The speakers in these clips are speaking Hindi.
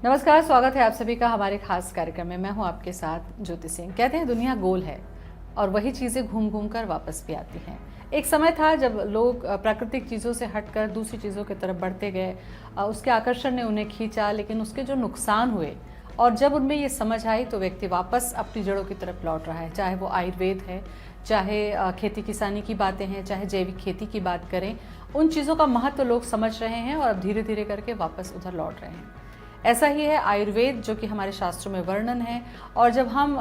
नमस्कार, स्वागत है आप सभी का हमारे खास कार्यक्रम में। मैं हूं आपके साथ ज्योति सिंह। कहते हैं दुनिया गोल है और वही चीज़ें घूम घूम कर वापस भी आती हैं। एक समय था जब लोग प्राकृतिक चीज़ों से हटकर दूसरी चीज़ों की तरफ बढ़ते गए, उसके आकर्षण ने उन्हें खींचा, लेकिन उसके जो नुकसान हुए और जब उनमें ये समझ आई तो व्यक्ति वापस अपनी जड़ों की तरफ लौट रहा है। चाहे वो आयुर्वेद है, चाहे खेती किसानी की बातें हैं, चाहे जैविक खेती की बात करें, उन चीज़ों का महत्व लोग समझ रहे हैं और अब धीरे धीरे करके वापस उधर लौट रहे हैं। ऐसा ही है आयुर्वेद, जो कि हमारे शास्त्रों में वर्णन है। और जब हम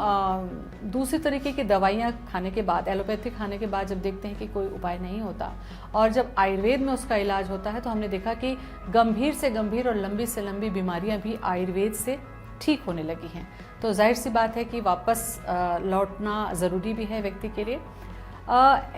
दूसरी तरीके की दवाइयाँ खाने के बाद, एलोपैथी खाने के बाद जब देखते हैं कि कोई उपाय नहीं होता और जब आयुर्वेद में उसका इलाज होता है, तो हमने देखा कि गंभीर से गंभीर और लंबी से लंबी बीमारियां भी आयुर्वेद से ठीक होने लगी हैं। तो जाहिर सी बात है कि वापस लौटना ज़रूरी भी है व्यक्ति के लिए।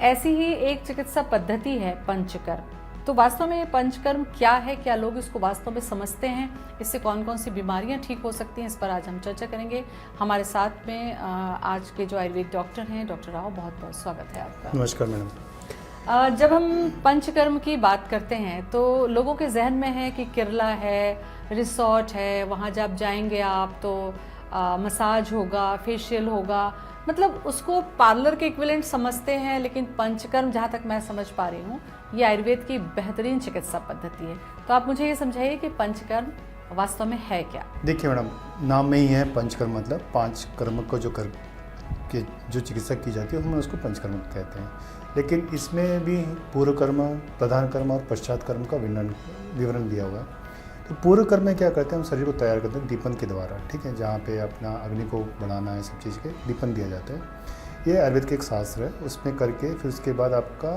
ऐसी ही एक चिकित्सा पद्धति है पंचकर्म। तो वास्तव में ये पंचकर्म क्या है, क्या लोग इसको वास्तव में समझते हैं, इससे कौन कौन सी बीमारियां ठीक हो सकती हैं, इस पर आज हम चर्चा करेंगे। हमारे साथ में आज के जो आयुर्वेद डॉक्टर हैं, डॉक्टर राव, बहुत बहुत स्वागत है आपका। नमस्कार मैडम। जब हम पंचकर्म की बात करते हैं तो लोगों के जहन में है कि केरला है, रिसोर्ट है, वहाँ जब जाएंगे आप तो मसाज होगा, फेशियल होगा, मतलब उसको पार्लर के इक्विवेलेंट समझते हैं। लेकिन पंचकर्म, जहाँ तक मैं समझ पा रही हूँ, ये आयुर्वेद की बेहतरीन चिकित्सा पद्धति है। तो आप मुझे ये समझाइए कि पंचकर्म वास्तव में है क्या? देखिए मैडम, नाम में ही है पंचकर्म, मतलब 5 कर्म को जो जो चिकित्सा की जाती है हम उसको पंचकर्म कहते हैं। लेकिन इसमें भी पूर्व कर्म, प्रधान कर्म और पश्चात कर्म का विवरण दिया हुआ है। तो पूर्व कर्म में क्या करते हैं, हम शरीर को तैयार करते हैं दीपन के द्वारा, ठीक है, जहाँ पे अपना अग्नि को बढ़ाना है, सब चीज़ के दीपन दिया जाता है। ये आयुर्वेद के एक शास्त्र है, उसमें करके फिर उसके बाद आपका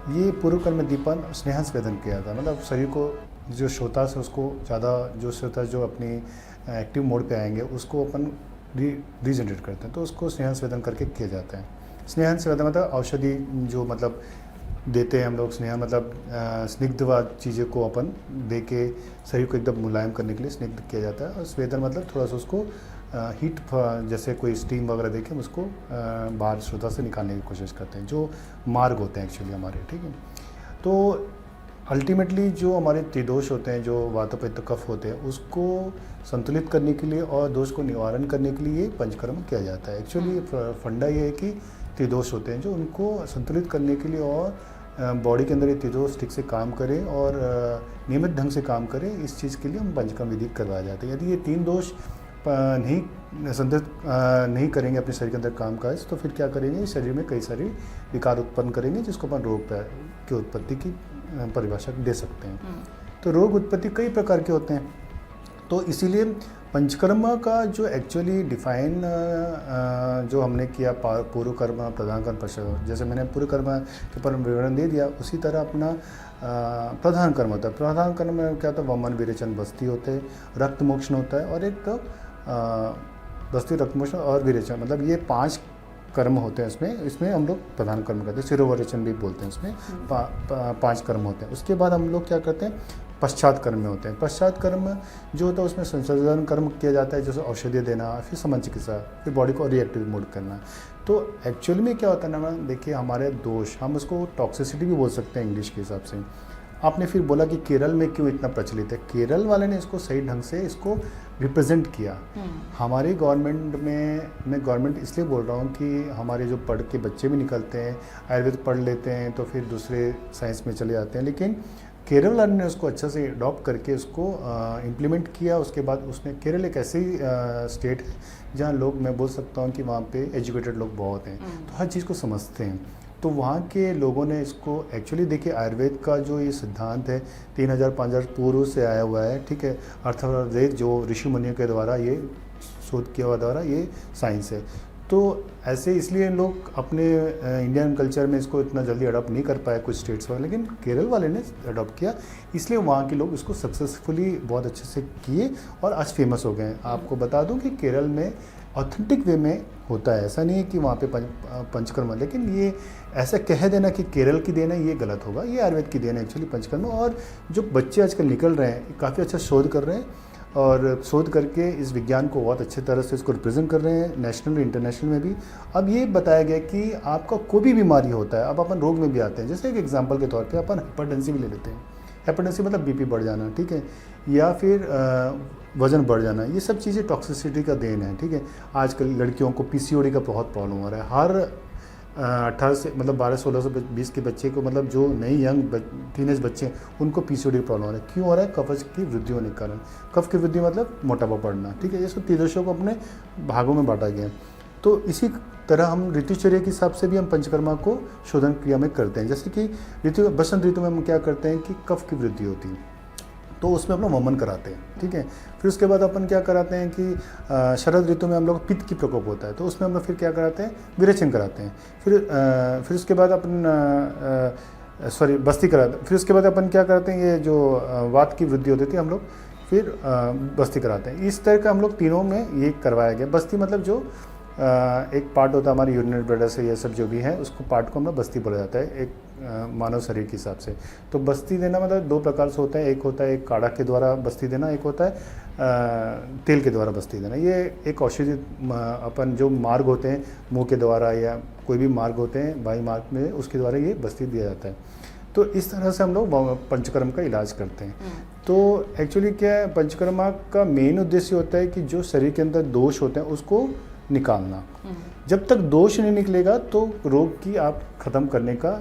ये पूर्व कर्म में दीपन स्नेह स्वेदन किया था। मतलब शरीर को जो श्रोता से उसको ज़्यादा, जो श्रोता जो अपनी एक्टिव मोड पे आएंगे उसको अपन रीजनरेट करते हैं, तो उसको स्नेह स्वेदन करके किया जाता है। स्नेह स्वेदन मतलब औषधि जो मतलब देते हैं हम लोग, स्नेह मतलब स्निग्धवाद चीज़ें को अपन दे के शरीर को एकदम मुलायम करने के लिए स्निग्ध किया जाता है। और स्वेदन मतलब थोड़ा सा उसको हीट, जैसे कोई स्टीम वगैरह देके हम उसको बाहर श्रोता से निकालने की कोशिश करते हैं, जो मार्ग होते हैं एक्चुअली हमारे, ठीक है। तो अल्टीमेटली जो हमारे त्रिदोष होते हैं, जो वात पित्त कफ होते हैं, उसको संतुलित करने के लिए और दोष को निवारण करने के लिए पंचकर्म किया जाता है। एक्चुअली फंडा ये है कि त्रिदोष होते हैं, जो उनको संतुलित करने के लिए और बॉडी के अंदर ये त्रिदोष ठीक से काम करें और नियमित ढंग से काम करें, इस चीज़ के लिए हम पंचकर्म विधि करवाए जाते हैं। यदि ये 3 दोष नहीं संतुलित नहीं करेंगे अपने शरीर के अंदर काम काज, तो फिर क्या करेंगे, शरीर में कई सारे विकार उत्पन्न करेंगे, जिसको अपन रोग की उत्पत्ति की परिभाषा दे सकते हैं। तो रोग उत्पत्ति कई प्रकार के होते हैं। तो इसीलिए पंचकर्म का जो एक्चुअली डिफाइन जो हमने किया, पूर्व कर्म, प्रधान कर्म, पश्चात, जैसे मैंने पूर्व कर्म के पर विवरण दे दिया, उसी तरह अपना प्रधान कर्म होता है। प्रधान कर्म में क्या होता है, वमन, विरेचन, बस्ती होते हैं, रक्त मोक्षण होता है, और एक तो बस्ती, रक्त मोक्षण और विरेचन, मतलब ये 5 कर्म होते हैं इसमें हम लोग प्रधान कर्म करते हैं। शिरोवरेचन भी बोलते हैं, इसमें 5 कर्म होते हैं। उसके बाद हम लोग क्या करते हैं, पश्चात कर्म में होते हैं। पश्चात कर्म जो होता है उसमें संशोधन कर्म किया जाता है, जैसे औषधि देना, फिर समन चिकित्सा, फिर बॉडी को रिएक्टिव मोड करना। तो एक्चुअली में क्या होता है ना, देखिए हमारे दोष, हम उसको टॉक्सिसिटी भी बोल सकते हैं इंग्लिश के हिसाब से। आपने फिर बोला कि केरल में क्यों इतना प्रचलित है, केरल वाले ने इसको सही ढंग से इसको रिप्रेजेंट किया। हमारी गवर्नमेंट में, मैं गवर्नमेंट इसलिए बोल रहा हूँ कि हमारे जो पढ़ के बच्चे भी निकलते हैं, आयुर्वेद पढ़ लेते हैं तो फिर दूसरे साइंस में चले जाते हैं, लेकिन केरल वाले ने उसको अच्छा से अडॉप्ट करके उसको इम्प्लीमेंट किया। उसके बाद उसने, केरल एक ऐसी स्टेट है जहाँ लोग, मैं बोल सकता हूँ कि वहाँ पे एजुकेटेड लोग बहुत हैं, तो हर चीज़ को समझते हैं। तो वहाँ के लोगों ने इसको एक्चुअली, देखिए आयुर्वेद का जो ये सिद्धांत है 3000-5000 पूर्व से आया हुआ है, ठीक है। अर्थात जो ऋषि मुनियों के द्वारा ये शोध किया हुआ द्वारा ये साइंस है। तो ऐसे इसलिए लोग अपने इंडियन कल्चर में इसको इतना जल्दी अडॉप्ट नहीं कर पाए कुछ स्टेट्स वाले, लेकिन केरल वाले ने अडॉप्ट किया, इसलिए वहाँ के लोग इसको सक्सेसफुली बहुत अच्छे से किए और आज फेमस हो गए। आपको बता दूं कि केरल में ऑथेंटिक वे में होता है, ऐसा नहीं है कि वहाँ पे पंचकर्म, लेकिन ये ऐसा कह देना कि केरल की देन है, ये गलत होगा। ये आयुर्वेद की देन है एक्चुअली पंचकर्म। और जो बच्चे आजकल निकल रहे हैं, काफ़ी अच्छा शोध कर रहे हैं और शोध करके इस विज्ञान को बहुत अच्छे तरह से इसको रिप्रेजेंट कर रहे हैं, नेशनल इंटरनेशनल में भी। अब ये बताया गया कि आपका कोई भी बीमारी होता है, अब अपन रोग में भी आते हैं, जैसे एक एग्जांपल के तौर पे अपन हाइपरटेंसी भी ले लेते हैं। हाइपरटेंसी मतलब बीपी बढ़ जाना, ठीक है, या फिर वजन बढ़ जाना, ये सब चीज़ें टॉक्सिसिटी का देन है, ठीक है। आजकल लड़कियों को पीसीओडी का बहुत प्रॉब्लम हो रहा है। हर 18 से मतलब 12-16 से 20 के बच्चे को, मतलब जो नई यंग टीनेज बच्चे हैं उनको पीसीओडी प्रॉब्लम हो रहा है। क्यों हो रहा है? कफ की वृद्धि होने के कारण। कफ की वृद्धि मतलब मोटापा बढ़ना, ठीक है। इसको त्रिदोषों को अपने भागों में बांटा गया है। तो इसी तरह हम ऋतुचर्या के हिसाब से भी हम पंचकर्मा को शोधन क्रिया में करते हैं। जैसे कि बसंत ऋतु में हम क्या करते हैं कि कफ की वृद्धि होती है, तो उसमें अपना वमन कराते हैं, ठीक है। फिर उसके बाद अपन क्या कराते हैं कि शरद ऋतु में हम लोग पित्त की प्रकोप होता है, तो उसमें हम लोग फिर क्या कराते हैं? विरेचन कराते हैं। फिर उसके बाद अपन बस्ती कराते हैं। फिर उसके बाद अपन क्या करते हैं, ये जो वात की वृद्धि होती थी हम लोग फिर बस्ती कराते हैं। इस तरह का हम लोग तीनों में ये करवाया गया। बस्ती मतलब जो एक पार्ट होता है हमारी यूरिनरी ब्लडर से, ये सब जो भी है उसको पार्ट को हम लोग बस्ती बोला जाता है एक मानव शरीर के हिसाब से। तो बस्ती देना मतलब दो प्रकार से होता है। एक होता है एक काढ़ा के द्वारा बस्ती देना, एक होता है तेल के द्वारा बस्ती देना। ये एक औषधि अपन जो मार्ग होते हैं मुंह के द्वारा या कोई भी मार्ग होते हैं वायु मार्ग में, उसके द्वारा ये बस्ती दिया जाता है। तो इस तरह से हम लोग पंचकर्म का इलाज करते हैं। तो एक्चुअली क्या है, पंचकर्मा का मेन उद्देश्य होता है कि जो शरीर के अंदर दोष होते हैं उसको निकालना। जब तक दोष नहीं निकलेगा तो रोग की आप ख़त्म करने का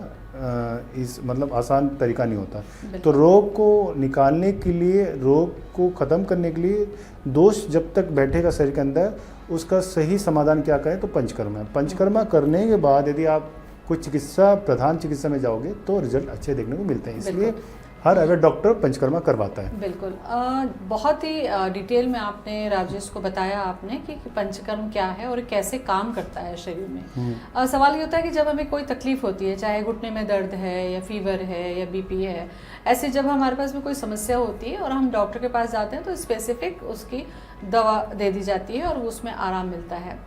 इस मतलब आसान तरीका नहीं होता। तो रोग को निकालने के लिए, रोग को ख़त्म करने के लिए दोष जब तक बैठेगा शरीर के अंदर, उसका सही समाधान क्या करें तो पंचकर्मा है। पंचकर्मा करने के बाद यदि आप कोई प्रधान चिकित्सा में जाओगे तो रिजल्ट अच्छे देखने को मिलते हैं। इसलिए हर अगर डॉक्टर पंचकर्मा करवाता है। बिल्कुल। बहुत ही डिटेल में आपने राजेश को बताया आपने कि पंचकर्म क्या है और कैसे काम करता है शरीर में। सवाल ये होता है कि जब हमें कोई तकलीफ होती है, चाहे घुटने में दर्द है या फीवर है या बीपी है, ऐसे जब हमारे पास में कोई समस्या होती है और हम डॉक्टर के पास जाते हैं तो स्पेसिफिक उसकी दवा दे दी जाती है और उसमें आराम मिलता है।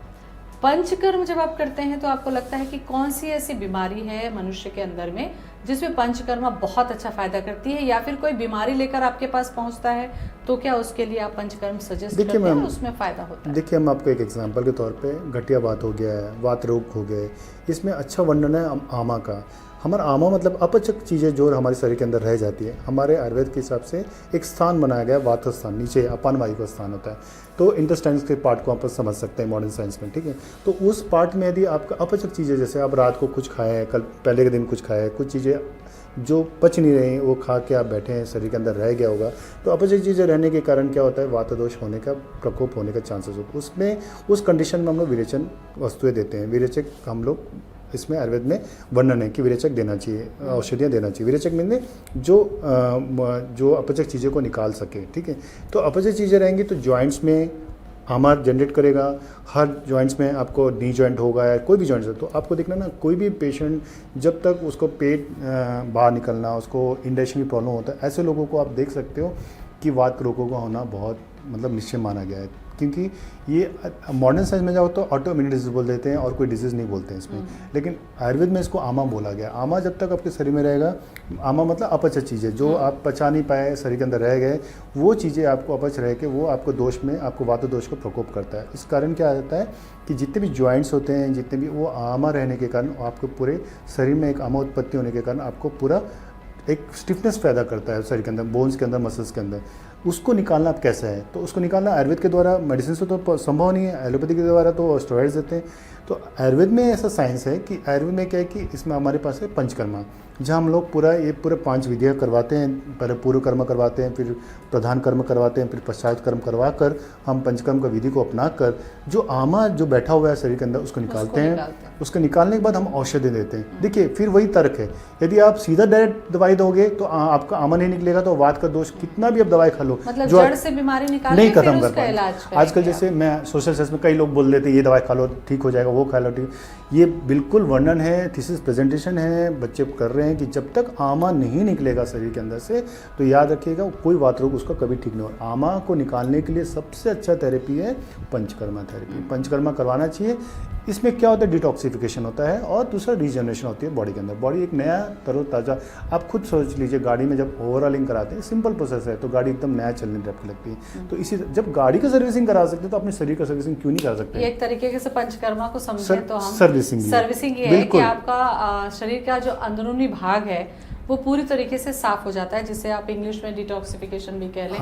पंचकर्म जब आप करते हैं तो आपको लगता है कि कौन सी ऐसी बीमारी है मनुष्य के अंदर में जिसमें पंचकर्मा बहुत अच्छा फायदा करती है, या फिर कोई बीमारी लेकर आपके पास पहुंचता है तो क्या उसके लिए आप पंचकर्म सजेस्ट करते हैं, उसमें फायदा होता है? देखिए, हम आपको एक एग्जांपल के तौर पे गठिया वात हो गया है, वात रोग हो गए, इसमें अच्छा वर्णन है आमा का। हमारा आमा मतलब अपचक चीज़ें जो हमारे शरीर के अंदर रह जाती है, हमारे आयुर्वेद के हिसाब से एक स्थान बनाया गया है, वात स्थान, नीचे अपान वायु का स्थान होता है। तो इंटेस्टाइन्स के पार्ट को आप समझ सकते हैं मॉडर्न साइंस में, ठीक है। तो उस पार्ट में यदि आपका अपचक चीज़ें, जैसे आप रात को कुछ खाए हैं, कल पहले के दिन कुछ खाए हैं, कुछ चीज़ें जो पच नहीं रही वो खा के आप बैठे हैं, शरीर के अंदर रह गया होगा, तो अपचक चीज़ें रहने के कारण क्या होता है, वातदोष होने का, प्रकोप होने का चांसेस होता है। उसमें उस कंडीशन में हम लोग विरेचन वस्तुएं देते हैं। विरेचक हम लोग इसमें आयुर्वेद में वर्णन है कि विरेचक देना चाहिए, औषधियाँ देना चाहिए। विरेचक मीन जो अपचक चीज़ों को निकाल सके, ठीक है। तो अपचक चीज़ें रहेंगी तो जॉइंट्स में आमा जनरेट करेगा। हर जॉइंट्स में आपको नी जॉइंट होगा या कोई भी जॉइंट्स है, तो आपको देखना ना, कोई भी पेशेंट जब तक उसको पेट बाहर निकलना, उसको इंडाइजेशन की प्रॉब्लम होता है, ऐसे लोगों को आप देख सकते हो कि वात रोगों का होना बहुत मतलब निश्चय माना गया है। क्योंकि ये मॉडर्न साइंस में जाओ तो ऑटो इम्यून डिजीज बोल देते हैं और कोई डिजीज़ नहीं बोलते हैं इसमें, लेकिन आयुर्वेद में इसको आमा बोला गया। आमा जब तक आपके शरीर में रहेगा, आमा मतलब अपच चीज़ें जो आप पचा नहीं पाए, शरीर के अंदर रह गए, वो चीज़ें आपको अपच रह के वो आपको दोष में, आपको वात दोष को प्रकोप करता है। इस कारण क्या होता है कि जितने भी जॉइंट्स होते हैं, जितने भी, वो आमा रहने के कारण आपको पूरे शरीर में एक आमा उत्पत्ति होने के कारण आपको पूरा एक स्टिफनेस पैदा करता है शरीर के अंदर, बोन्स के अंदर, मसल्स के अंदर। उसको निकालना अब कैसा है, तो उसको निकालना आयुर्वेद के द्वारा, मेडिसिन से तो संभव नहीं है, एलोपैथी के द्वारा तो स्टेरॉइड्स देते हैं। तो आयुर्वेद में ऐसा साइंस है कि आयुर्वेद में क्या है कि इसमें हमारे पास है पंचकर्मा, जहाँ हम लोग पूरे 5 विधियाँ करवाते हैं। पहले पूर्व कर्म करवाते हैं, फिर प्रधान कर्म करवाते हैं, फिर पश्चात कर्म करवा कर हम पंचकर्म का विधि को अपना कर जो आमा जो बैठा हुआ है शरीर के अंदर उसको निकालते हैं। उसको निकालने के बाद हम औषधि देते हैं। देखिए, फिर वही तर्क है, यदि आप सीधा डायरेक्ट दवाई दोगे तो आपका आमा नहीं निकलेगा, तो वात का दोष कितना भी आप दवाई खा लो, मतलब जड़ से बीमारी निकालने नहीं खत्म कर पाएंगे। आजकल जैसे मैं सोशल साइंस में कई लोग बोल देते हैं ये दवाई खा लो ठीक हो जाएगा, वो खा लो ठीक। ये बिल्कुल वर्णन है, थीसिस प्रेजेंटेशन है, बच्चे कर रहे हैं कि जब तक आमा नहीं निकलेगा शरीर के अंदर से, तो याद रखिएगा कोई वात रोग उसका कभी ठीक नहीं होगा। आमा को निकालने के लिए सबसे अच्छा थेरेपी है पंचकर्मा थेरेपी। पंचकर्मा करवाना चाहिए। इसमें क्या होता है, डिटॉक्सिफिकेशन होता है और दूसरा रीजनरेशन होती है बॉडी के अंदर। बॉडी एक नया तरोताज़ा, आप खुद सोच लीजिए, गाड़ी में जब ओवरऑलिंग कराते हैं, सिंपल प्रोसेस है, तो गाड़ी एकदम नया चलने टाइप की लगती है। तो इसी जब गाड़ी का सर्विसिंग करा सकते हैं तो अपने शरीर का सर्विसिंग क्यों नहीं करा सकते? एक तरीके से पंचकर्मा को समझें तो हम सर्विसिंग ये है कि आपका शरीर का जो अंदरूनी भाग है वो पूरी तरीके से साफ हो जाता है, जिसे आप इंग्लिश में डिटॉक्सिफिकेशन भी कह लें।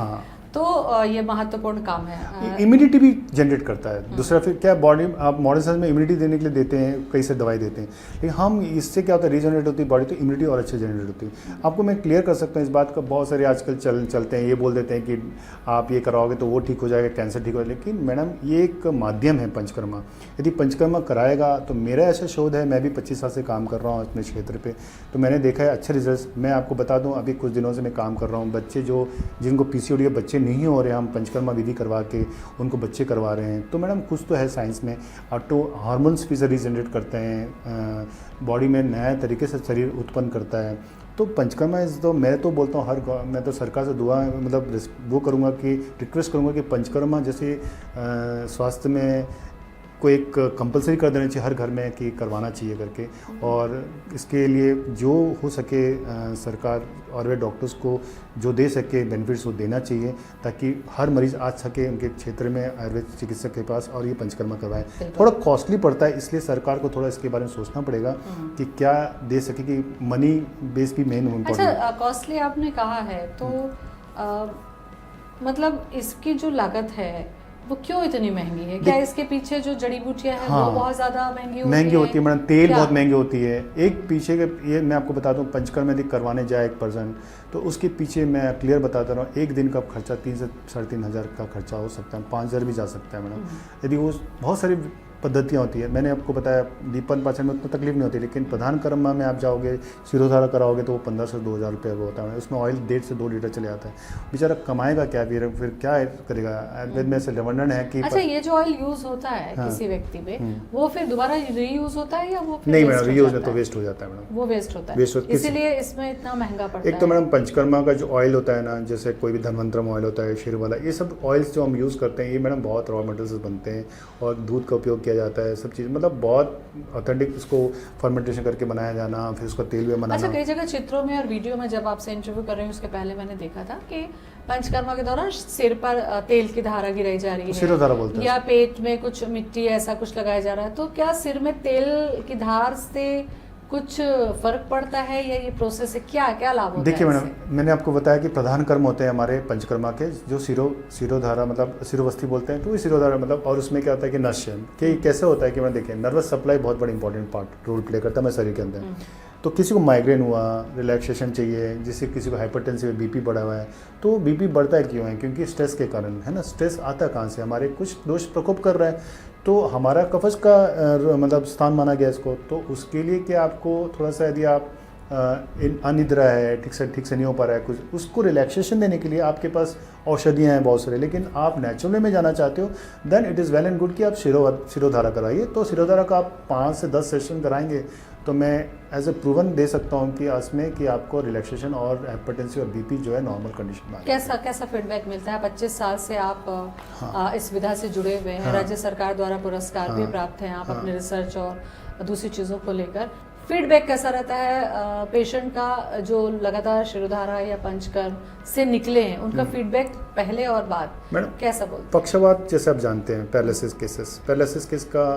तो ये महत्वपूर्ण काम है। इम्यूनिटी भी जनरेट करता है। दूसरा फिर क्या, बॉडी आप मॉडर्न साइंस में इम्यूनिटी देने के लिए देते हैं, कई से दवाई देते हैं, लेकिन हम इससे क्या होता है, रीजनरेट होती है बॉडी, तो इम्यूनिटी और अच्छे जनरेट होती है। आपको मैं क्लियर कर सकता हूँ इस बात का, बहुत सारे आजकल चलते हैं, ये बोल देते हैं कि आप ये कराओगे तो वो ठीक हो जाएगा, कैंसर ठीक हो जाएगा, लेकिन मैडम ये एक माध्यम है पंचकर्मा। यदि पंचकर्मा कराएगा तो मेरा ऐसा शोध है, मैं भी 25 साल से काम कर रहा हूँ अपने क्षेत्र पे, तो मैंने देखा है अच्छे रिजल्ट। मैं आपको बता दूँ, अभी कुछ दिनों से मैं काम कर रहा हूँ, बच्चे जो जिनको पीसीओडी के बच्चे नहीं हो रहे, हम पंचकर्मा विधि करवा के उनको बच्चे करवा रहे हैं। तो मैडम कुछ तो है साइंस में। ऑटो हार्मोन्स भी से रीजनरेट करते हैं, बॉडी में नया तरीके से शरीर उत्पन्न करता है। तो पंचकर्मा इस तो मैं तो बोलता हूँ मैं तो सरकार से दुआ मतलब वो करूँगा कि रिक्वेस्ट करूँगा कि पंचकर्मा जैसे स्वास्थ्य में को एक कंपलसरी कर देना चाहिए हर घर में कि करवाना चाहिए करके, और इसके लिए जो हो सके सरकार और वे डॉक्टर्स को जो दे सके बेनिफिट्स वो देना चाहिए, ताकि हर मरीज आ सके उनके क्षेत्र में आयुर्वेद चिकित्सक के पास और ये पंचकर्मा करवाएं। थोड़ा कॉस्टली पड़ता है, इसलिए सरकार को थोड़ा इसके बारे में सोचना पड़ेगा कि क्या दे सके, कि मनी बेस भी मेन इम्पोर्टेंट। अच्छा, कॉस्टली आपने कहा है तो मतलब इसकी जो लागत है वो क्यों इतनी महंगी है? क्या इसके पीछे जो जड़ी बूटियां हैं वो बहुत ज़्यादा महंगी होती है मैडम? तेल बहुत महंगे होती है। एक पीछे के ये मैं आपको बताता हूँ, पंचकर्मा यदि करवाने जाए एक पर्सन, तो उसके पीछे मैं क्लियर बताता रहा हूँ, एक दिन का खर्चा 3 से 3.5 हज़ार का खर्चा हो सकता है, 5 हज़ार भी जा सकता है मैडम। यदि वो बहुत सारी पद्धतियाँ होती है, मैंने आपको बताया दीपन पाचन में उतना तकलीफ नहीं होती, लेकिन प्रधान कर्मा में आप जाओगे, शिरोधारा कराओगे तो वो 15 से 2 हज़ार रुपये का होता है। उसमें ऑयल 1.5 से 2 लीटर चले आता है। बेचारा कमाएगा क्या, फिर क्या करेगा? आयुर्वेद में ऐसे वर्णन है कि अच्छा, ये जो ऑयल यूज होता है किसी व्यक्ति में, वो फिर दोबारा रीयूज होता है या वो नहीं मैडम, रीयूज में तो वेस्ट हो जाता है मैडम, वो वेस्ट होता है, इसीलिए इसमें इतना महंगा पड़ता है। एक तो मैडम पंचकर्मा का जो ऑयल होता है ना, जैसे कोई भी धनवंतरम ऑयल होता है, शेर वाला, ये सब ऑयल्स जो हम यूज़ करते हैं, ये मैडम बहुत रॉ मटेरियल से बनते हैं और दूध का उपयोग किया जाता है, सब चीज़ मतलब बहुत ऑथेंटिक, इसको फर्मेंटेशन करके बनाया जाना, फिर उसका तेल भी बनाना। अच्छा, कई जगह चित्रों में और वीडियो में जब आपसे इंटरव्यू कर रहे हैं उसके पहले मैंने देखा था कि पंचकर्मा के दौरान सिर पर तेल की धारा गिराई जा रही है, सिरोधारा बोलते हैं, या पेट में कुछ मिट्टी ऐसा कुछ लगाया जा रहा है, तो क्या सिर में तेल की धार से कुछ फर्क पड़ता है या ये प्रोसेस है, क्या क्या लाभ होता है? देखिए मैडम, मैंने आपको बताया कि प्रधान कर्म होते हैं हमारे पंचकर्मा के, जो सिरोधारा मतलब सिरोवस्थी बोलते हैं, तो ये सिरोधारा मतलब, और उसमें क्या होता है कि नश्य कि कैसे होता है कि मैं देखिए नर्वस सप्लाई बहुत बड़ा इंपॉर्टेंट पार्ट रोल प्ले करता है हमारे शरीर के अंदर। तो किसी को माइग्रेन हुआ, रिलैक्सेशन चाहिए, जिससे किसी को हाइपरटेंसिव बीपी बढ़ा हुआ है, तो बीपी बढ़ता है क्यों है? क्योंकि स्ट्रेस के कारण है ना। स्ट्रेस आता कहाँ से? हमारे कुछ दोष प्रकोप कर रहा है, तो हमारा कफज का मतलब स्थान माना गया इसको। तो उसके लिए कि आपको थोड़ा सा, यदि आप अनिद्रा है, ठीक से नहीं हो पा रहा है कुछ, उसको रिलैक्सेशन देने के लिए आपके पास औषधियाँ हैं बहुत सारे, लेकिन आप नेचुरल में जाना चाहते हो, then it is well and good कि आप सिरोधारा कराइए। तो सिरोधारा का आप 5 से 10 सेशन कराएंगे तो मैं एज ए प्रूवन दे सकता हूँ कि इसमें कि आपको रिलैक्सेशन और हाइपरटेंसिव और बीपी जो है नॉर्मल कंडीशन में। कैसा फीडबैक मिलता है? 25 साल से आप इस विधा से जुड़े हुए हैं, राज्य सरकार द्वारा पुरस्कार भी प्राप्त हैं आप अपने रिसर्च और दूसरी चीज़ों को लेकर। फीडबैक कैसा रहता है पेशेंट का जो लगातार शिरोधारा या पंचकर्म से निकले हैं, उनका फीडबैक पहले और बाद मैडम कैसा बोलते हैं? पक्षवात जैसे आप जानते हैं, पैरालिसिस केस का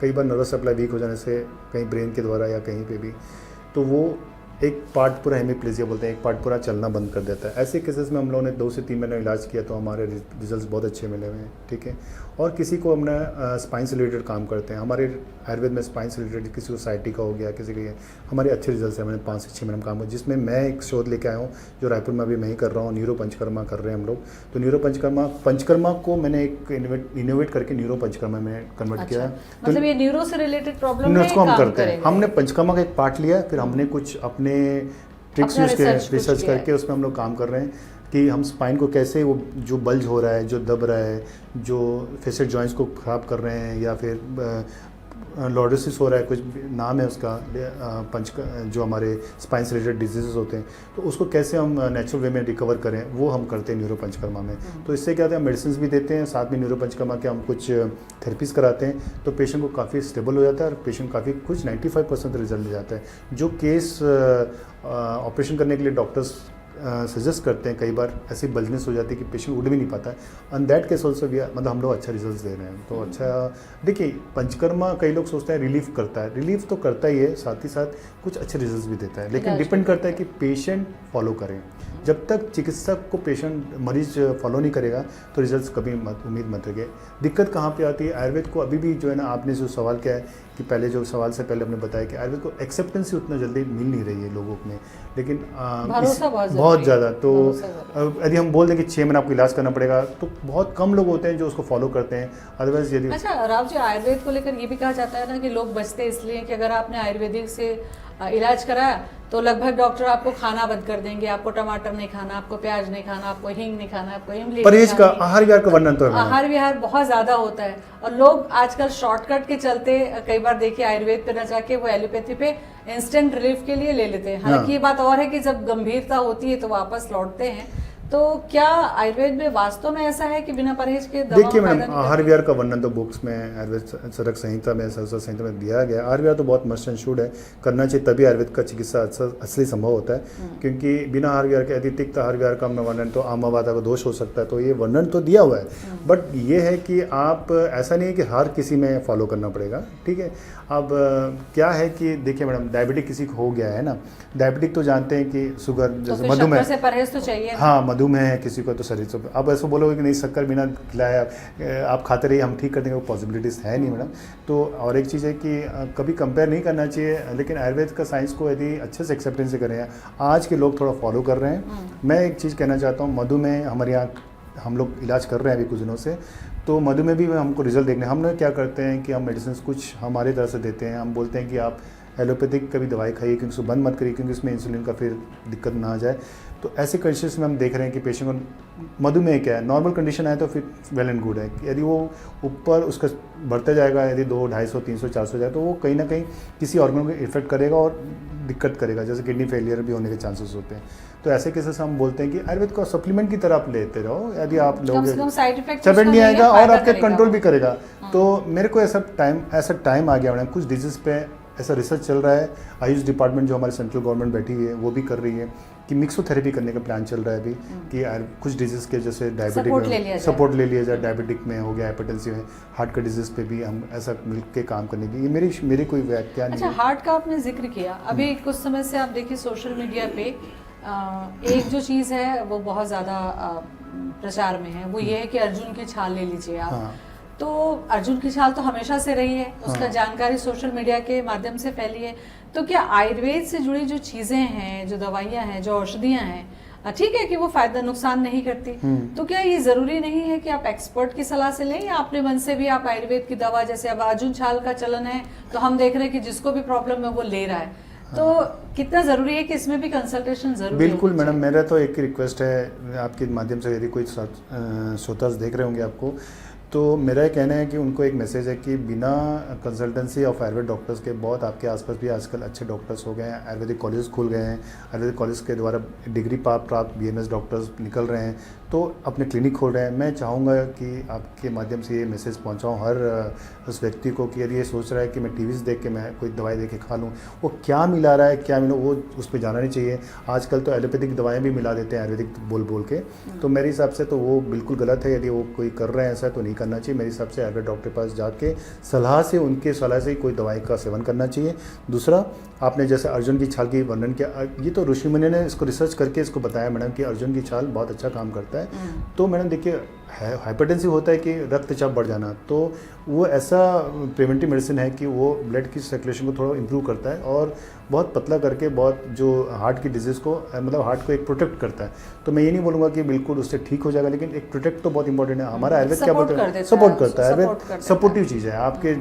कई बार नर्वस सप्लाई वीक हो जाने से कहीं ब्रेन के द्वारा या कहीं पे भी, तो वो एक पार्ट पूरा हेमीप्लेजिया बोलते हैं, एक पार्ट पूरा चलना बंद कर देता है। ऐसे केसेस में हम लोगों ने 2 से 3 महीने इलाज किया तो हमारे रिजल्ट्स बहुत अच्छे मिले हुए हैं, ठीक है। और किसी को हमने स्पाइन से रिलेटेड काम करते हैं, हमारे आयुर्वेद में स्पाइन से रिलेटेड किसी को साइटिका हो गया, किसी के हमारे अच्छे रिजल्ट्स हैं। मैंने 5 से 6 महीने काम किया, जिसमें मैं एक शोध लेके आया हूँ जो रायपुर में अभी मैं ही कर रहा हूँ, न्यूरो पंचकर्मा कर रहे हैं हम लोग। तो न्यूरो पंचकर्मा को मैंने एक इनोवेट करके न्यूरो पंचकर्मा में कन्वर्ट किया है। मतलब ये न्यूरो से रिलेटेड प्रॉब्लम में उसको हम करते हैं। हमने पंचकर्मा का एक पार्ट लिया, फिर हमने कुछ अपने ट्रिक्स यूज के रिसर्च करके उसमें हम लोग काम कर रहे हैं कि हम स्पाइन को कैसे, वो जो बल्ज हो रहा है, जो दब रहा है, जो फेसेट जॉइंट्स को ख़राब कर रहे हैं, या फिर लॉर्डोसिस हो रहा है, कुछ नाम है उसका, जो हमारे स्पाइन से रिलेटेड डिजीजेस होते हैं, तो उसको कैसे हम नेचुरल वे में रिकवर करें, वो हम करते हैं न्यूरो पंचकर्मा में। तो इससे क्या होता है, मेडिसिन भी देते हैं, साथ में न्यूरो पंचकर्मा के हम कुछ थेरेपीज कराते हैं, तो पेशेंट को काफ़ी स्टेबल हो जाता है और पेशेंट काफ़ी कुछ 95% रिजल्ट मिल जाता है। जो केस ऑपरेशन करने के लिए डॉक्टर्स सजेस्ट करते हैं, कई बार ऐसी बल्जनेस हो जाती है कि पेशेंट उठ भी नहीं पाता है, ऑन दैट केस ऑल्सो भी मतलब हम लोग अच्छा रिजल्ट दे रहे हैं। तो अच्छा देखिए, पंचकर्मा कई लोग सोचते हैं रिलीफ करता है, रिलीफ तो करता ही है, साथ ही साथ कुछ अच्छे रिजल्ट भी देता है, लेकिन डिपेंड करता है कि पेशेंट फॉलो करें। जब तक चिकित्सक को पेशेंट मरीज फॉलो नहीं करेगा तो रिजल्ट्स कभी उम्मीद मत रखिए। दिक्कत कहाँ पे आती है, आयुर्वेद को अभी भी जो है ना, आपने जो सवाल किया है कि पहले जो सवाल से पहले हमने बताया कि आयुर्वेद को एक्सेप्टेंस उतना जल्दी मिल नहीं रही है लोगों में, लेकिन बहुत ज़्यादा। तो यदि हम बोल दें कि 6 महीने आपको इलाज करना पड़ेगा तो बहुत कम लोग होते हैं जो उसको फॉलो करते हैं। अदरवाइज यदि अच्छा राव जी, आयुर्वेद को लेकर ये भी कहा जाता है ना कि लोग बचते इसलिए कि अगर आपने आयुर्वेदिक से इलाज कराया तो लगभग डॉक्टर आपको खाना बंद कर देंगे, आपको टमाटर नहीं खाना, आपको प्याज नहीं खाना, आपको हींग नहीं खाना, आपको इमली परहेज का आहार विहार का वर्णन तो है। आहार विहार बहुत ज्यादा होता है और लोग आजकल शॉर्टकट के चलते कई बार देखिए आयुर्वेद पे न जाके वो एलोपैथी पे इंस्टेंट रिलीफ के लिए ले लेते हैं। हालांकि ये बात और है कि जब गंभीरता होती है तो वापस लौटते हैं। तो क्या आयुर्वेद में वास्तव में ऐसा है कि बिना परहेज के दवा? देखिए मैडम, आहार विहार का वर्णन तो बुक्स में आयुर्वेद चरक संहिता में, सरस्वत संहिता में दिया गया है। आहार विहार तो बहुत मस्ट एंड शुड है, करना चाहिए, तभी आयुर्वेद का चिकित्सा असली संभव होता है। क्योंकि बिना आहार विहार के यदि तिक्त आहार विहार का वर्णन तो आमावादा का दोष हो सकता है, तो ये वर्णन तो दिया हुआ है। बट ये है कि आप ऐसा नहीं है कि हर किसी में फॉलो करना पड़ेगा, ठीक है। अब क्या है कि देखिए मैडम, डायबिटिक किसी को हो गया है ना, डायबिटिक तो जानते हैं कि शुगर जैसे मधुमेह से परहेज तो चाहिए। हाँ, मधुमेह है किसी को तो शरीर से, अब ऐसा बोलोगे कि नहीं शक्कर बिना खिलाया आप खाते रहिए हम ठीक कर देंगे, वो पॉसिबिलिटीज है नहीं मैडम। तो और एक चीज़ है कि कभी कंपेयर नहीं करना चाहिए, लेकिन आयुर्वेद का साइंस को यदि अच्छे से एक्सेप्टेंस से करें, आज के लोग थोड़ा फॉलो कर रहे हैं। मैं एक चीज़ कहना चाहता हूँ, मधुमेह हमारे यहाँ हम लोग इलाज कर रहे हैं अभी कुछ दिनों से, तो मधुमेह भी हमको रिजल्ट देखने, हम लोग क्या करते हैं कि हम मेडिसिन कुछ हमारे तरह से देते हैं। हम बोलते हैं कि आप एलोपैथिक कभी दवाई खाइए, क्योंकि उसको बंद मत करिए, क्योंकि उसमें इंसुलिन का फिर दिक्कत ना आ जाए। तो ऐसे कंडीशन में हम देख रहे हैं कि पेशेंट को मधुमेह क्या है, नॉर्मल कंडीशन है तो फिर वेल एंड गुड है। यदि वो ऊपर उसका बढ़ता जाएगा, यदि 200, 250, 300, 400 जाए, तो वो कहीं ना कहीं किसी ऑर्गन को इफेक्ट करेगा और दिक्कत करेगा, जैसे किडनी फेलियर भी होने के चांसेस होते हैं। तो ऐसे केसेस हम बोलते हैं कि आयुर्वेद को सप्लीमेंट की तरह आप लेते रहो, यदि आप लोग साइड इफेक्ट नहीं आएगा और आपके कंट्रोल भी करेगा। तो मेरे को ऐसा टाइम आ गया मैडम, कुछ डिजीज पे ऐसा रिसर्च चल रहा है। आयुष डिपार्टमेंट जो हमारी सेंट्रल गवर्नमेंट बैठी हुई है वो भी कर रही है कि मिक्सोथेरेपी करने का प्लान चल रहा है अभी, कि कुछ डिजीज़ के जैसे डायबिटिक सपोर्ट ले लिया जाए, डायबिटिक में हो गया, हाइपरटेंसिव है, हार्ट का डिजीज़ पे भी हम ऐसा मिल के काम करने की, ये मेरी कोई व्याख्या नहीं। अच्छा, हार्ट का आपने जिक्र किया, अभी कुछ समय से आप देखिए सोशल मीडिया पे एक जो चीज़ है वो बहुत ज़्यादा प्रचार में है, वो ये है कि अर्जुन की छाल ले लीजिए आप। हाँ। तो अर्जुन की छाल तो हमेशा से रही है, उसका जानकारी सोशल मीडिया के माध्यम से फैली है। तो क्या आयुर्वेद से जुड़ी जो चीज़ें हैं, जो दवाइयाँ हैं, जो औषधियाँ हैं, ठीक है कि वो फायदा नुकसान नहीं करती, तो क्या ये जरूरी नहीं है कि आप एक्सपर्ट की सलाह से लें, या अपने मन से भी आप आयुर्वेद की दवा, जैसे अब अर्जुन छाल का चलन है तो हम देख रहे हैं कि जिसको भी प्रॉब्लम है वो ले रहा है, तो कितना ज़रूरी है कि इसमें भी कंसल्टेशन जरूरी? बिल्कुल मैडम, मेरा तो एक रिक्वेस्ट है आपके माध्यम से, यदि कोई श्रोता देख रहे होंगे आपको, तो मेरा कहना है कि उनको एक मैसेज है कि बिना कंसल्टेंसी ऑफ आयुर्वेद डॉक्टर्स के, बहुत आपके आसपास भी आजकल अच्छे डॉक्टर्स हो गए हैं, आयुर्वेदिक कॉलेज खुल गए हैं, आयुर्वेदिक कॉलेज के द्वारा डिग्री प्राप्त BMS डॉक्टर्स निकल रहे हैं, तो अपने क्लिनिक खोल रहे हैं। मैं चाहूँगा कि आपके माध्यम से ये मैसेज पहुँचाऊँ हर उस व्यक्ति को कि यदि ये सोच रहा है कि मैं टीवी से देख के मैं कोई दवाई दे के खा लूँ, वो क्या मिला रहा है, क्या मिला, वो उस पर जाना नहीं चाहिए। आजकल तो एलोपैथिक दवाएँ भी मिला देते हैं आयुर्वेदिक बोल के, तो मेरे हिसाब से तो वो बिल्कुल गलत है। यदि वो कोई कर रहे हैं ऐसा तो नहीं करना चाहिए। मेरे हिसाब से आयुर्वेद डॉक्टर के पास जाके सलाह से, उनके सलाह से ही कोई दवाई का सेवन करना चाहिए। दूसरा, आपने जैसे अर्जुन की छाल की वर्णन किया, ये तो ऋषि मुनि ने इसको रिसर्च करके इसको बताया मैडम कि अर्जुन की छाल बहुत अच्छा काम करता है। तो मैडम देखिए, हाइपरटेंसिव होता है कि रक्तचाप बढ़ जाना, तो वो ऐसा प्रिवेंटिव मेडिसिन है कि वो ब्लड की सर्कुलेशन को थोड़ा इंप्रूव करता है और बहुत पतला करके, बहुत जो हार्ट की डिजीज़ को, मतलब हार्ट को एक प्रोटेक्ट करता है। तो मैं ये नहीं बोलूँगा कि बिल्कुल उससे ठीक हो जाएगा, लेकिन एक प्रोटेक्ट तो बहुत इंपॉर्टेंट है। हमारा आयुर्वेद क्या बोलते हैं, सपोर्ट करता है। आयुर्वेद सपोर्टिव चीज़ है। आपके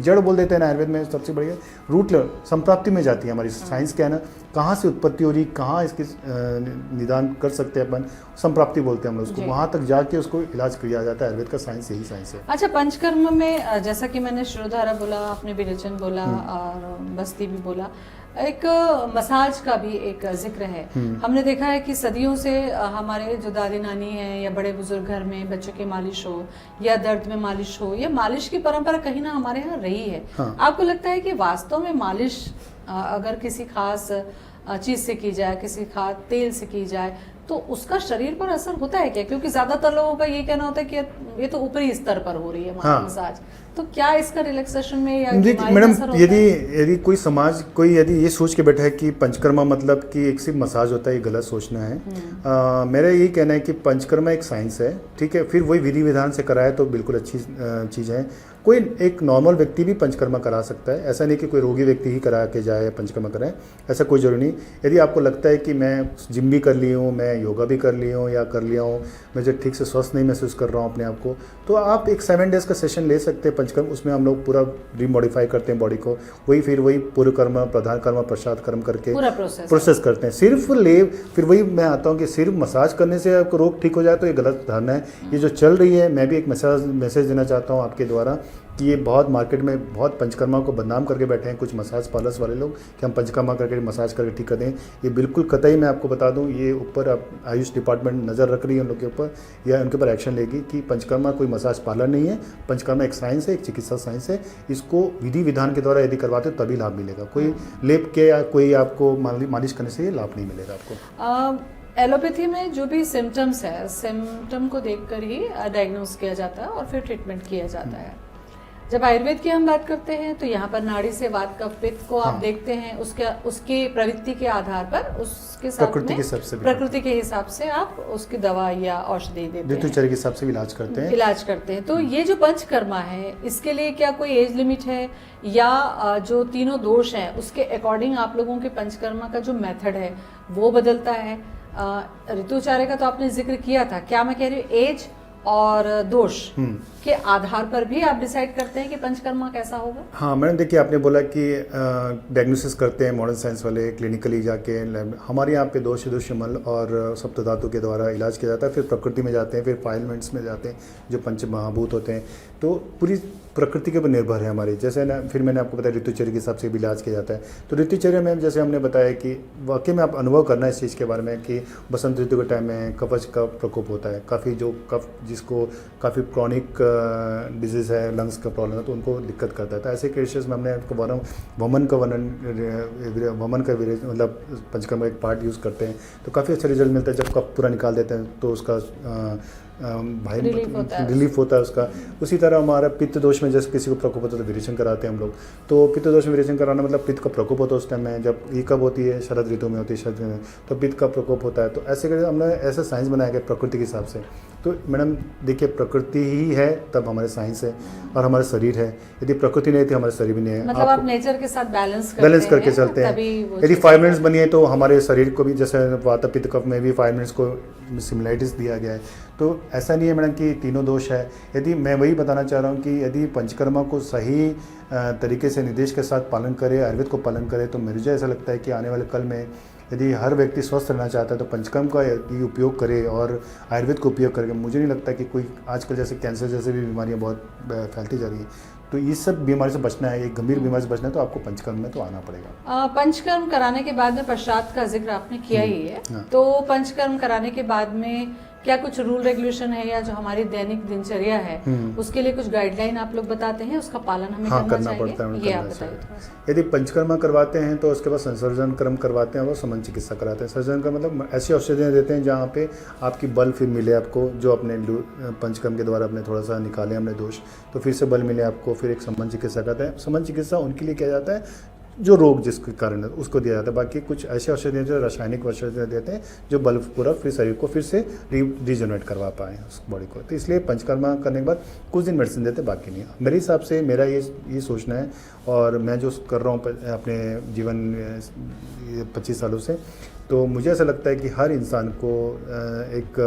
जड़ बोल देते हैं ना, आयुर्वेद में सबसे बढ़िया रूट संप्राप्ति में जाती है हमारी साइंस। क्या है ना, कहाँ से उत्पत्ति हो रही, कहाँ इसकी निदान कर सकते हैं अपन, संप्राप्ति बोलते हैं हम उसको, वहाँ तक जाके उसको इलाज किया जाता है। आयुर्वेद का साइंस यही साइंस है। अच्छा, पंचकर्म में जैसा कि मैंने शिरोधारा बोला, आपने विरेचन बोला और बस्ती भी बोला, एक मसाज का भी एक जिक्र है। हमने देखा है कि सदियों से हमारे जो दादी नानी हैं या बड़े बुजुर्ग घर में बच्चों की मालिश हो या दर्द में मालिश हो, या मालिश की परंपरा कहीं ना हमारे यहाँ रही है। हाँ। आपको लगता है कि वास्तव में मालिश अगर किसी खास चीज़ से की जाए, किसी खास तेल से की जाए, तो उसका शरीर पर असर होता है क्या? क्योंकि ज्यादातर लोगों का ये कहना होता है कि ये तो ऊपरी स्तर पर हो रही है हाँ। मसाज, तो क्या इसका रिलैक्सेशन में या देखिए बीमारी में मैडम, असर होता यदि है? यदि कोई समाज कोई यदि ये सोच के बैठा है कि पंचकर्मा मतलब कि एक सिर्फ मसाज होता है, ये गलत सोचना है। मेरा यही कहना है कि पंचकर्मा एक साइंस है, ठीक है, फिर वही विधि विधान से कराए तो बिल्कुल अच्छी चीज़ है। कोई एक नॉर्मल व्यक्ति भी पंचकर्मा करा सकता है, ऐसा नहीं कि कोई रोगी व्यक्ति ही करा के जाए या पंचकर्मा कराए, ऐसा कोई जरूरी नहीं। यदि आपको लगता है कि मैं जिम भी कर ली हूँ, मैं योगा भी कर ली हूँ या कर लिया हूँ, मुझे ठीक से स्वस्थ नहीं महसूस कर रहा हूँ अपने आप को, तो आप एक 7 डेज़ का सेशन ले सकते हैं पंचकर्म। उसमें हम लोग पूरा रिमॉडिफाई करते हैं बॉडी को, वही पूर्व कर्म, प्रधान कर्म, पश्चात कर्म करके पूरा प्रोसेस करते हैं। सिर्फ फिर वही मैं आता हूँ कि सिर्फ मसाज करने से आपको रोग ठीक हो जाए, तो ये गलत धारणा है। ये जो चल रही है, मैं भी एक मैसेज देना चाहता हूँ आपके द्वारा कि ये बहुत मार्केट में बहुत पंचकर्मा को बदनाम करके बैठे हैं कुछ मसाज पार्लर्स वाले लोग कि हम पंचकर्मा करके मसाज करके ठीक कर दें। ये बिल्कुल कतई मैं आपको बता दूं, ये ऊपर अब आयुष डिपार्टमेंट नज़र रख रही है उन लोग के ऊपर या उनके ऊपर एक्शन लेगी कि पंचकर्मा कोई मसाज पार्लर नहीं है। पंचकर्मा एक साइंस है, एक चिकित्सा साइंस है। इसको विधि विधान के द्वारा यदि करवाते हो तभी लाभ मिलेगा। कोई लेप के या कोई आपको मालिश करने से ये लाभ नहीं मिलेगा आपको। एलोपैथी में जो भी सिम्टम्स है, सिम्टम को देखकर ही डायग्नोस किया जाता है और फिर ट्रीटमेंट किया जाता है। जब आयुर्वेद की हम बात करते हैं तो यहाँ पर नाड़ी से वात कफ पित्त को आप देखते हैं, उसकी प्रवृत्ति के आधार पर उसके साथ प्रकृति के हिसाब से आप उसकी दवा या औषधि देते हैं, ऋतुचर्या के हिसाब से इलाज करते हैं। तो ये जो पंचकर्मा है, इसके लिए क्या कोई एज लिमिट है या जो तीनों दोष हैं उसके अकॉर्डिंग आप लोगों के पंचकर्मा का जो मेथड है वो बदलता है? ऋतुचर्या का तो आपने जिक्र किया था, क्या मैं कह रही हूँ एज और दोष के आधार पर भी आप डिसाइड करते हैं कि पंचकर्मा कैसा होगा? हाँ मैडम, देखिए आपने बोला कि डायग्नोसिस करते हैं मॉडर्न साइंस वाले क्लिनिकली जाके हमारे यहाँ पे दोष मल और सप्त धातु के द्वारा इलाज किया जाता है। फिर प्रकृति में जाते हैं, फिर फाइलमेंट्स में जाते हैं जो पंच महाभूत होते हैं। तो पूरी प्रकृति के ऊपर निर्भर है हमारी। जैसे ना फिर मैंने आपको बताया ऋतुचर्या के हिसाब से भी इलाज किया जाता है। तो ऋतुचर्या में जैसे हमने बताया कि वाकई में आप अनुभव करना है इस चीज़ के बारे में कि बसंत ऋतु के टाइम में कफज का प्रकोप होता है। काफ़ी जो कफ जिसको काफ़ी क्रॉनिक डिजीज़ है, लंग्स का प्रॉब्लम है, तो उनको दिक्कत करता है। तो ऐसे केसेस में हमने आपको वमन का मतलब पंचकर्मा एक पार्ट यूज़ करते हैं तो काफ़ी अच्छा रिजल्ट मिलता है। जब कफ पूरा निकाल देते हैं तो उसका भाई रिलीफ होता है उसका। उसी तरह हमारा पित्त दोष में जैसे किसी को प्रकोप होता है तो विरेचन कराते हैं हम लोग। तो पित्त दोष में विरेचन कराना मतलब पित्त का प्रकोप होता है उस टाइम में, जब ये कब होती है, शरद ऋतु में होती है, शरद में तो पित्त का प्रकोप होता है। तो ऐसे करके हमने ऐसा साइंस बनाया गया प्रकृति के हिसाब से। तो मैडम देखिए, प्रकृति ही है तब हमारे साइंस है और हमारे शरीर है। यदि प्रकृति नहीं थी हमारे शरीर भी नहीं है। मतलब आप नेचर के साथ बैलेंस करके चलते हैं। यदि 5 मिनट्स बनी है तो हमारे शरीर को भी, जैसे वात पित्त कफ में भी 5 मिनट्स को सिमिलैरिटीज दिया गया है। तो ऐसा नहीं है मैडम कि तीनों दोष है। यदि मैं वही बताना चाह रहा हूँ कि यदि पंचकर्मा को सही तरीके से निर्देश के साथ पालन करे, आयुर्वेद को पालन करे, तो मुझे ऐसा लगता है कि आने वाले कल में यदि हर व्यक्ति स्वस्थ रहना चाहता है तो पंचकर्म का उपयोग करे और आयुर्वेद का उपयोग करके मुझे नहीं लगता कि कोई आजकल जैसे कैंसर जैसे भी बीमारियां बहुत फैलती जा रही है, तो इस सब बीमारी से बचना है, एक गंभीर बीमारी से बचना है तो आपको पंचकर्म में तो आना पड़ेगा। पंचकर्म कराने के बाद में पश्चात का जिक्र आपने किया ही है, तो पंचकर्म कराने के बाद में क्या कुछ रूल रेगुलेशन है या जो हमारी दैनिक दिनचर्या है उसके लिए कुछ गाइडलाइन आप लोग बताते हैं, उसका पालन हमें करना पड़ता है? ये आप बताइए। यदि पंचकर्मा करवाते हैं तो उसके बाद संसर्जन कर्म करवाते हैं, वो समन चिकित्सा कराते हैं। संसर्जन का मतलब ऐसी औषधियाँ देते हैं जहाँ पे आपकी बल फिर मिले आपको, जो अपने पंचकर्म के द्वारा अपने थोड़ा सा निकाले हमने दोष, तो फिर से बल मिले आपको, फिर एक समन चिकित्सा करते हैं। समन चिकित्सा उनके लिए किया जाता है जो रोग जिसके कारण है उसको दिया जाता है। बाकी कुछ ऐसे औषधियाँ जो रासायनिक औषधियाँ देते हैं जो बल पूरा फिर शरीर को फिर से रीजनरेट करवा पाए उस बॉडी को। तो इसलिए पंचकर्मा करने के बाद कुछ दिन मेडिसिन देते, बाकी नहीं। मेरे हिसाब से मेरा ये सोचना है और मैं जो कर रहा हूँ अपने जीवन 25 सालों से, तो मुझे ऐसा लगता है कि हर इंसान को एक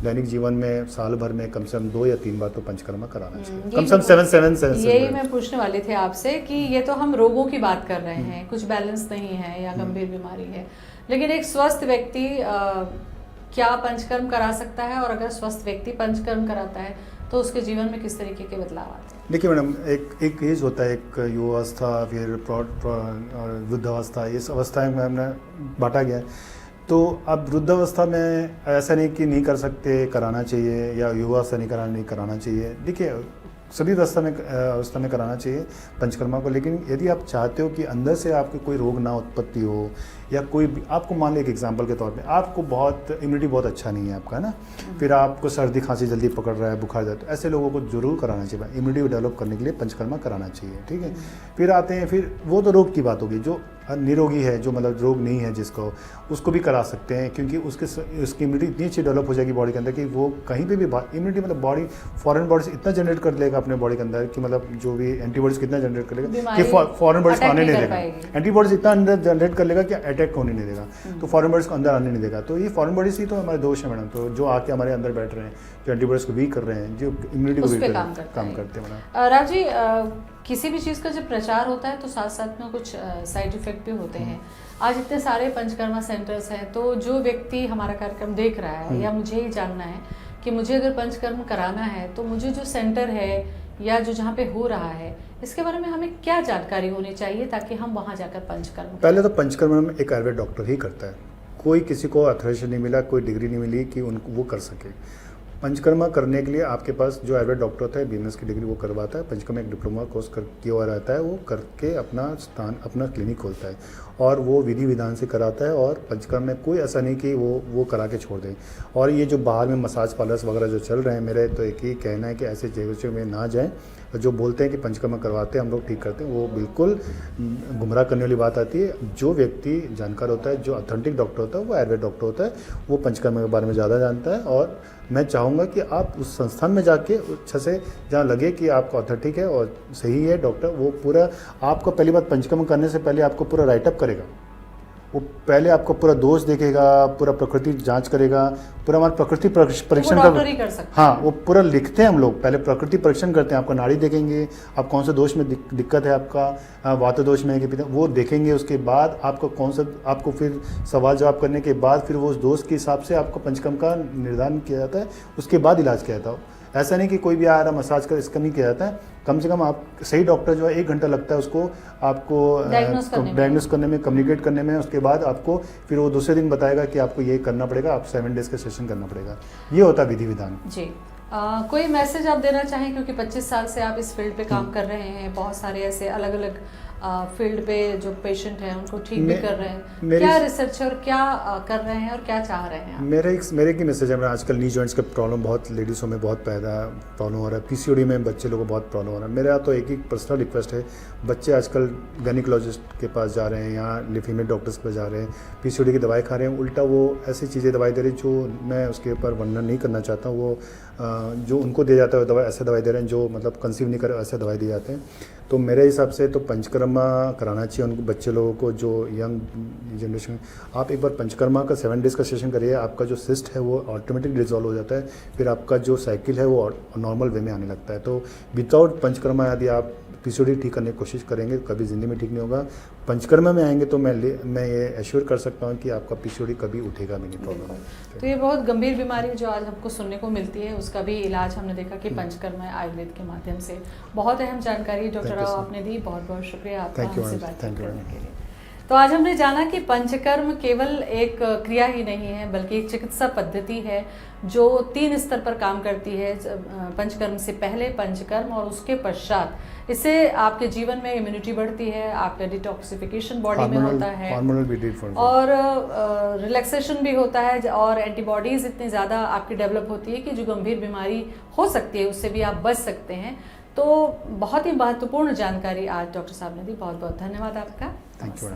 दैनिक जीवन में साल भर में कम से कम 2 या 3 बार तो पंचकर्मा कराना चाहिए, कम से कम 7 यही मैं पूछने वाली थी आपसे कि ये तो हम रोगों की बात कर रहे हैं, कुछ बैलेंस नहीं है या गंभीर बीमारी है, लेकिन एक स्वस्थ व्यक्ति क्या पंचकर्म करा सकता है? और अगर स्वस्थ व्यक्ति पंचकर्म कराता है तो उसके जीवन में किस तरीके के बदलाव आते हैं? देखिए मैडम, एक एज होता है, एक युवावस्था, फिर वृद्धावस्था, इस अवस्था में हमने बांटा गया है। तो अब वृद्धावस्था में ऐसा नहीं कि नहीं कर सकते, कराना चाहिए, या युवावस्था नहीं कराना चाहिए। देखिए सभी अवस्था में कराना चाहिए पंचकर्मा को। लेकिन यदि आप चाहते हो कि अंदर से आपको कोई रोग ना उत्पत्ति हो, या कोई आपको मान लो एक एग्जांपल के तौर पे आपको बहुत इम्यूनिटी बहुत अच्छा नहीं है आपका, है ना, फिर आपको सर्दी खांसी जल्दी पकड़ रहा है, बुखार जाता है, ऐसे लोगों को जरूर कराना चाहिए। इम्यूनिटी डेवलप करने के लिए पंचकर्मा कराना चाहिए, ठीक है। फिर आते हैं, फिर वो तो रोग की बात होगी, जो निरोगी है, जो मतलब रोग नहीं है जिसको, उसको भी करा सकते हैं, क्योंकि उसकी इम्यूनिटी इतनी अच्छी डेवलप हो जाएगी बॉडी के अंदर कि वो कहीं पे भी इम्यूनिटी मतलब बॉडी फॉरेन बॉडी से इतना जनरेट कर लेगा अपने बॉडी के अंदर कि मतलब जो भी एंटीबॉडीज कितना जनरेट कर लेगा कि फॉरेन बॉडीज को आने नहीं देगा। एंटीबॉडीज इतना अंदर जनरेट कर लेगा कि अटैक होने नहीं देगा, तो फॉरेन बॉडीज को अंदर आने नहीं देगा। तो ये फॉरेन बॉडीज ही तो हमारे दोष है मैडम, तो जो आके हमारे अंदर बैठ रहे हैं, जो एंटीबॉडीज को वीक कर रहे हैं, जो इम्यूनिटी को वीक काम करते हैं मैडम। राज जी, किसी भी चीज़ का जब प्रचार होता है तो साथ साथ में कुछ साइड इफेक्ट भी होते हैं। आज इतने सारे पंचकर्मा सेंटर्स हैं, तो जो व्यक्ति हमारा कार्यक्रम देख रहा है या मुझे ही जानना है कि मुझे अगर पंचकर्म कराना है, तो मुझे जो सेंटर है या जो जहाँ पे हो रहा है, इसके बारे में हमें क्या जानकारी होनी चाहिए ताकि हम वहाँ जाकर पंचकर्म? पहले तो पंचकर्म में एक आयुर्वेद डॉक्टर ही करता है, कोई किसी को अथॉराइजेशन नहीं मिला, कोई डिग्री नहीं मिली कि उनको वो कर सके। पंचकर्मा करने के लिए आपके पास जो आयुर्वेद डॉक्टर होता है, बीएमएस की डिग्री वो करवाता है। पंचकर्मा एक डिप्लोमा कोर्स किया हुआ रहता है, वो करके अपना क्लिनिक खोलता है और वो विधि विधान से कराता है। और पंचकर्म में कोई ऐसा नहीं कि वो करा के छोड़ दें। और ये जो बाहर में मसाज पार्लर्स वगैरह जो चल रहे हैं, मेरे तो एक ही कहना है कि ऐसे जगह में ना जाएं। जो बोलते हैं कि पंचकर्मा करवाते हैं हम लोग, ठीक करते हैं, वो बिल्कुल गुमराह करने वाली बात आती है। जो व्यक्ति जानकार होता है, जो ऑथेंटिक डॉक्टर होता है, वो आयुर्वेद डॉक्टर होता है, वो पंचकर्मा के बारे में ज़्यादा जानता है। और मैं चाहूँगा कि आप उस संस्थान में जाके अच्छा से, जहाँ लगे कि आपका ऑथेंटिक है और सही है डॉक्टर, वो पूरा आपको पहली बात पंचकर्मा करने से पहले आपको पूरा राइटअप करेगा। वो पहले आपको पूरा दोष देखेगा, पूरा प्रकृति जांच करेगा, पूरा हमारा प्रकृति परीक्षण कर हाँ, वो पूरा लिखते हैं हम लोग। पहले प्रकृति परीक्षण करते हैं, आपका नाड़ी देखेंगे, आप कौन से दोष में दिक्कत है, आपका वात दोष में है कि पिता, वो देखेंगे। उसके बाद आपको आपको फिर सवाल जवाब करने के बाद फिर वो उस दोष के हिसाब से आपको पंचकर्म का निर्धारण किया जाता है, उसके बाद इलाज किया जाता है। ऐसा नहीं कि कोई भी आ रहा मसाज कर, इसका नहीं किया जाता है। कम से कम आप सही डॉक्टर जो है 1 घंटा लगता है उसको आपको डायग्नोस करने में, कम्युनिकेट करने में। उसके बाद आपको फिर वो दूसरे दिन बताएगा कि आपको ये करना पड़ेगा, आप 7 डेज का सेशन करना पड़ेगा। ये होता है विधि विधान जी। कोई मैसेज आप देना चाहें, क्योंकि 25 साल से आप इस फील्ड पे काम कर रहे हैं, बहुत सारे ऐसे अलग अलग फील्ड पे जो पेशेंट हैं उनको ठीक भी कर रहे हैं, क्या रिसर्च और क्या कर रहे हैं और क्या चाह रहे हैं? मेरे एक ही मैसेज है, आजकल नी जॉइंट्स का प्रॉब्लम बहुत लेडीज़ों में बहुत प्रॉब्लम हो रहा है, पीसीओडी में बच्चे लोगों को बहुत प्रॉब्लम हो रहा है। मेरा तो एक ही पर्सनल रिक्वेस्ट है, बच्चे आजकल गायनिकोलॉजिस्ट के पास जा रहे हैं या फीमेल डॉक्टर्स के पास जा रहे हैं, पीसीओडी की दवाई खा रहे हैं, उल्टा वो ऐसी चीज़ें दवाई दे रही जो मैं उसके ऊपर वर्णन नहीं करना चाहता हूँ। वो जो उनको दिया जाता है दवाई, ऐसे दवाई दे रहे हैं जो मतलब कंसीव नहीं करे, ऐसे दवाई दिए जाते हैं। तो मेरे हिसाब से तो पंचकर्मा कराना चाहिए उनको, बच्चे लोगों को, जो यंग जनरेशन। आप एक बार पंचकर्मा का 7 डेज़ का सेशन करिए, आपका जो सिस्ट है वो ऑटोमेटिक रिजॉल्व हो जाता है, फिर आपका जो साइकिल है वो नॉर्मल वे में आने लगता है। तो विदाउट पंचकर्मा यदि आप पीसीओडी ठीक करने की कोशिश करेंगे, कभी ज़िंदगी में ठीक नहीं होगा। पंचकर्मा में आएंगे तो मैं ये एश्योर कर सकता हूँ कि आपका पीसीओडी कभी उठेगा भी नहीं, प्रॉब्लम। तो ये बहुत गंभीर बीमारी जो आज हमको सुनने को मिलती है, उसका भी इलाज हमने देखा कि पंचकर्मा आयुर्वेद के माध्यम से। बहुत अहम जानकारी डॉक्टर राव आपने दी, बहुत बहुत शुक्रिया आपका हमसे बातचीत करने के लिए। तो आज हमने जाना कि पंचकर्म केवल एक क्रिया ही नहीं है, बल्कि एक चिकित्सा पद्धति है जो 3 स्तर पर काम करती है। पंचकर्म से पहले, पंचकर्म और उसके पश्चात इससे आपके जीवन में इम्यूनिटी बढ़ती है, आपका डिटॉक्सिफिकेशन बॉडी में होता है और रिलैक्सेशन भी होता है, और एंटीबॉडीज इतनी ज़्यादा आपकी डेवलप होती है कि जो गंभीर बीमारी हो सकती है उससे भी आप बच सकते हैं। तो बहुत ही महत्वपूर्ण जानकारी आज डॉक्टर साहब ने दी, बहुत बहुत धन्यवाद आपका। Thank you.